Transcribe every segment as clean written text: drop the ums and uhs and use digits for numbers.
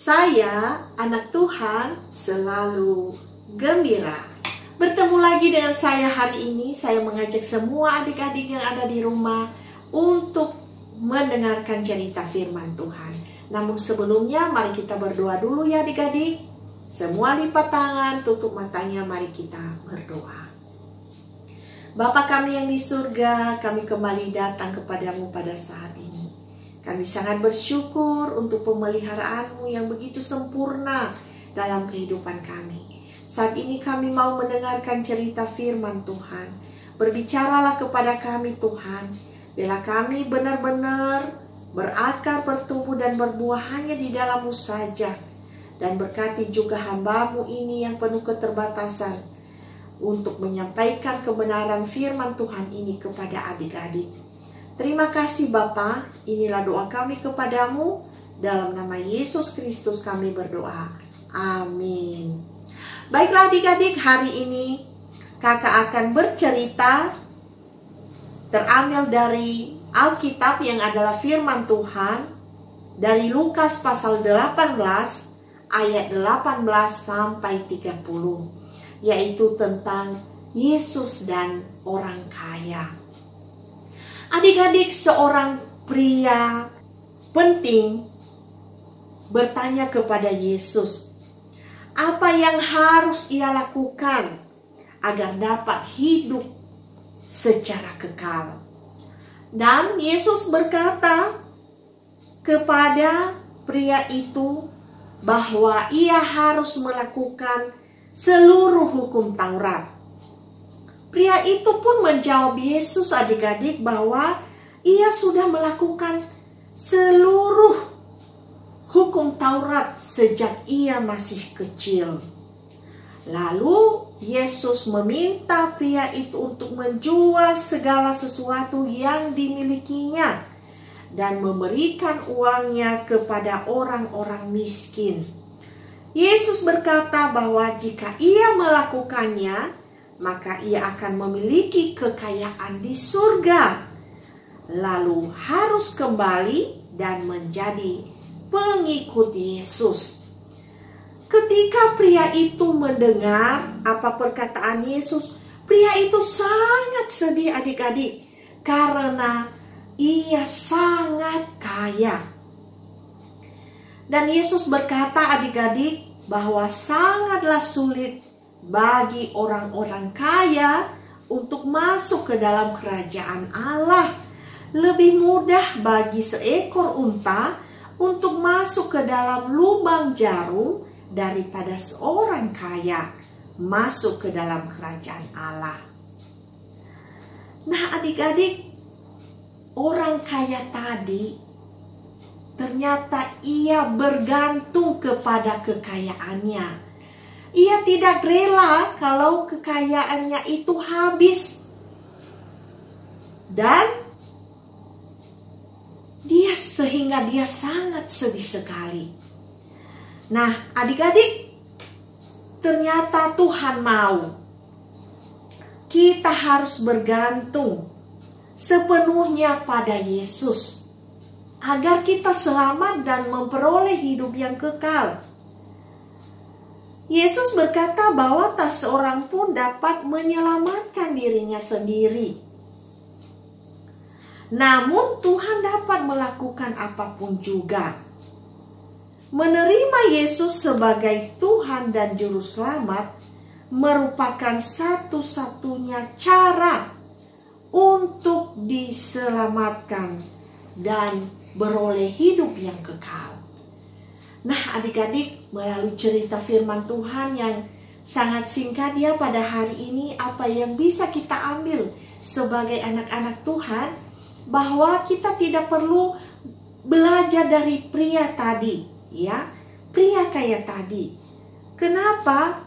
Saya, anak Tuhan, selalu gembira. Bertemu lagi dengan saya hari ini. Saya mengajak semua adik-adik yang ada di rumah untuk mendengarkan cerita firman Tuhan. Namun sebelumnya, mari kita berdoa dulu ya adik-adik. Semua lipat tangan, tutup matanya, mari kita berdoa. Bapa kami yang di surga, kami kembali datang kepadamu pada saat ini. Kami sangat bersyukur untuk pemeliharaanmu yang begitu sempurna dalam kehidupan kami. Saat ini kami mau mendengarkan cerita firman Tuhan. Berbicaralah kepada kami Tuhan. Bila kami benar-benar berakar, bertumbuh dan berbuah hanya di dalam-Mu saja. Dan berkati juga hamba-Mu ini yang penuh keterbatasan untuk menyampaikan kebenaran firman Tuhan ini kepada adik-adik. Terima kasih Bapa, inilah doa kami kepadamu. Dalam nama Yesus Kristus kami berdoa. Amin. Baiklah adik-adik, hari ini kakak akan bercerita terambil dari Alkitab yang adalah firman Tuhan. Dari Lukas pasal 18 ayat 18 sampai 30. Yaitu tentang Yesus dan orang kaya. Adik-adik, seorang pria penting bertanya kepada Yesus, apa yang harus ia lakukan agar dapat hidup secara kekal? Dan Yesus berkata kepada pria itu bahwa ia harus melakukan seluruh hukum Taurat. Pria itu pun menjawab Yesus adik-adik bahwa ia sudah melakukan seluruh hukum Taurat sejak ia masih kecil. Lalu Yesus meminta pria itu untuk menjual segala sesuatu yang dimilikinya dan memberikan uangnya kepada orang-orang miskin. Yesus berkata bahwa jika ia melakukannya, maka ia akan memiliki kekayaan di surga. Lalu harus kembali dan menjadi pengikut Yesus. Ketika pria itu mendengar apa perkataan Yesus, pria itu sangat sedih adik-adik. Karena ia sangat kaya. Dan Yesus berkata adik-adik bahwa sangatlah sulit bagi orang-orang kaya untuk masuk ke dalam kerajaan Allah. Lebih mudah bagi seekor unta untuk masuk ke dalam lubang jarum daripada seorang kaya masuk ke dalam kerajaan Allah. Nah adik-adik, orang kaya tadi ternyata ia bergantung kepada kekayaannya. Ia tidak rela kalau kekayaannya itu habis. Dan sehingga dia sangat sedih sekali. Nah adik-adik, ternyata Tuhan mau kita harus bergantung sepenuhnya pada Yesus agar kita selamat dan memperoleh hidup yang kekal. Yesus berkata bahwa tak seorang pun dapat menyelamatkan dirinya sendiri. Namun Tuhan dapat melakukan apapun juga. Menerima Yesus sebagai Tuhan dan Juru Selamat merupakan satu-satunya cara untuk diselamatkan dan beroleh hidup yang kekal. Nah adik-adik, melalui cerita firman Tuhan yang sangat singkat ya pada hari ini, apa yang bisa kita ambil sebagai anak-anak Tuhan, bahwa kita tidak perlu belajar dari pria tadi, ya, pria kaya tadi. Kenapa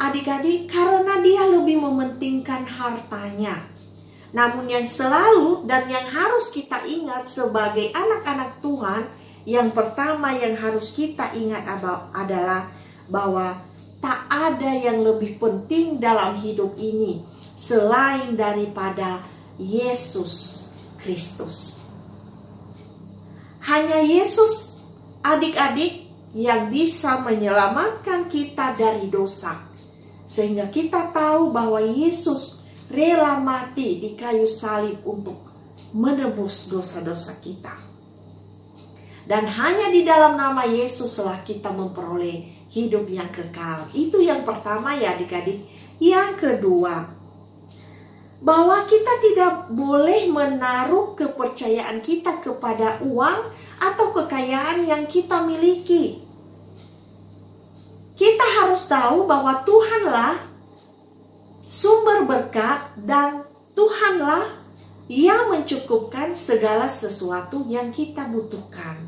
adik-adik? Karena dia lebih mementingkan hartanya. Namun yang selalu dan yang harus kita ingat sebagai anak-anak Tuhan, yang pertama yang harus kita ingat adalah bahwa tak ada yang lebih penting dalam hidup ini selain daripada Yesus Kristus. Hanya Yesus, adik-adik, yang bisa menyelamatkan kita dari dosa. Sehingga kita tahu bahwa Yesus rela mati di kayu salib untuk menebus dosa-dosa kita. Dan hanya di dalam nama Yesuslah kita memperoleh hidup yang kekal. Itu yang pertama ya adik-adik. Yang kedua, bahwa kita tidak boleh menaruh kepercayaan kita kepada uang atau kekayaan yang kita miliki. Kita harus tahu bahwa Tuhanlah sumber berkat dan Tuhanlah yang mencukupkan segala sesuatu yang kita butuhkan.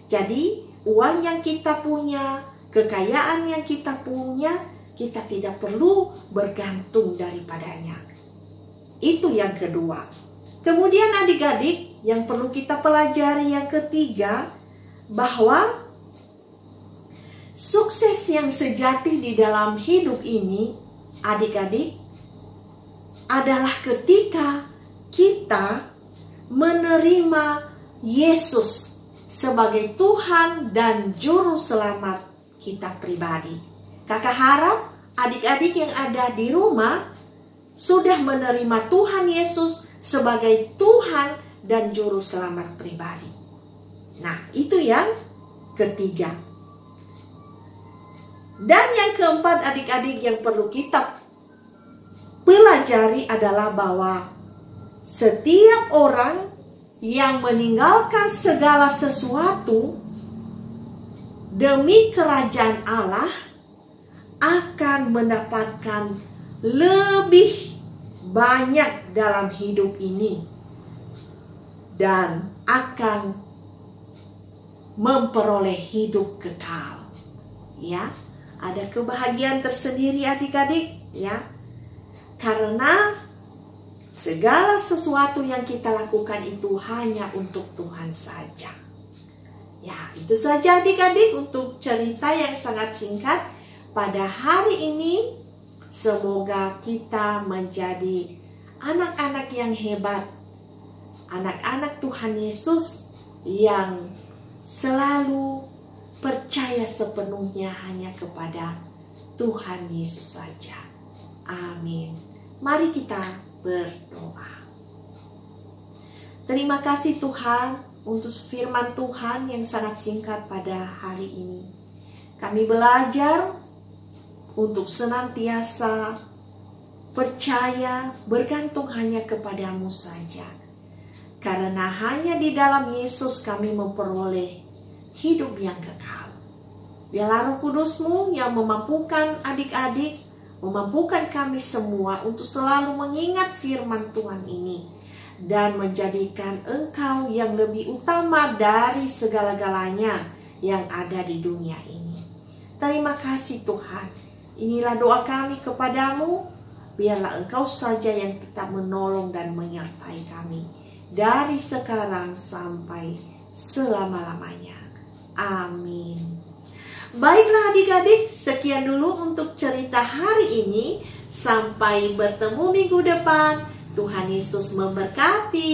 Jadi, uang yang kita punya, kekayaan yang kita punya, kita tidak perlu bergantung daripadanya. Itu yang kedua. Kemudian adik-adik, yang perlu kita pelajari yang ketiga, bahwa sukses yang sejati di dalam hidup ini, adik-adik, adalah ketika kita menerima Yesus sebagai Tuhan dan Juru Selamat kita pribadi. Kakak harap adik-adik yang ada di rumah sudah menerima Tuhan Yesus sebagai Tuhan dan Juru Selamat pribadi. Nah, itu yang ketiga. Dan yang keempat adik-adik yang perlu kita pelajari adalah bahwa setiap orang yang meninggalkan segala sesuatu demi kerajaan Allah akan mendapatkan lebih banyak dalam hidup ini dan akan memperoleh hidup kekal. Ya, ada kebahagiaan tersendiri adik-adik, ya. Karena segala sesuatu yang kita lakukan itu hanya untuk Tuhan saja. Ya, itu saja adik-adik untuk cerita yang sangat singkat pada hari ini. Semoga kita menjadi anak-anak yang hebat, anak-anak Tuhan Yesus yang selalu percaya sepenuhnya hanya kepada Tuhan Yesus saja. Amin. Mari kita berdoa. Terima kasih Tuhan untuk firman Tuhan yang sangat singkat pada hari ini. Kami belajar untuk senantiasa percaya bergantung hanya kepadamu saja. Karena hanya di dalam Yesus kami memperoleh hidup yang kekal. Biarlah Roh Kudus-Mu yang memampukan adik-adik, memampukan kami semua untuk selalu mengingat firman Tuhan ini dan menjadikan Engkau yang lebih utama dari segala-galanya yang ada di dunia ini. Terima kasih Tuhan. Inilah doa kami kepadamu. Biarlah Engkau saja yang tetap menolong dan menyertai kami dari sekarang sampai selama-lamanya. Amin. Baiklah adik-adik, sekian dulu untuk cerita hari ini. Sampai bertemu minggu depan. Tuhan Yesus memberkati.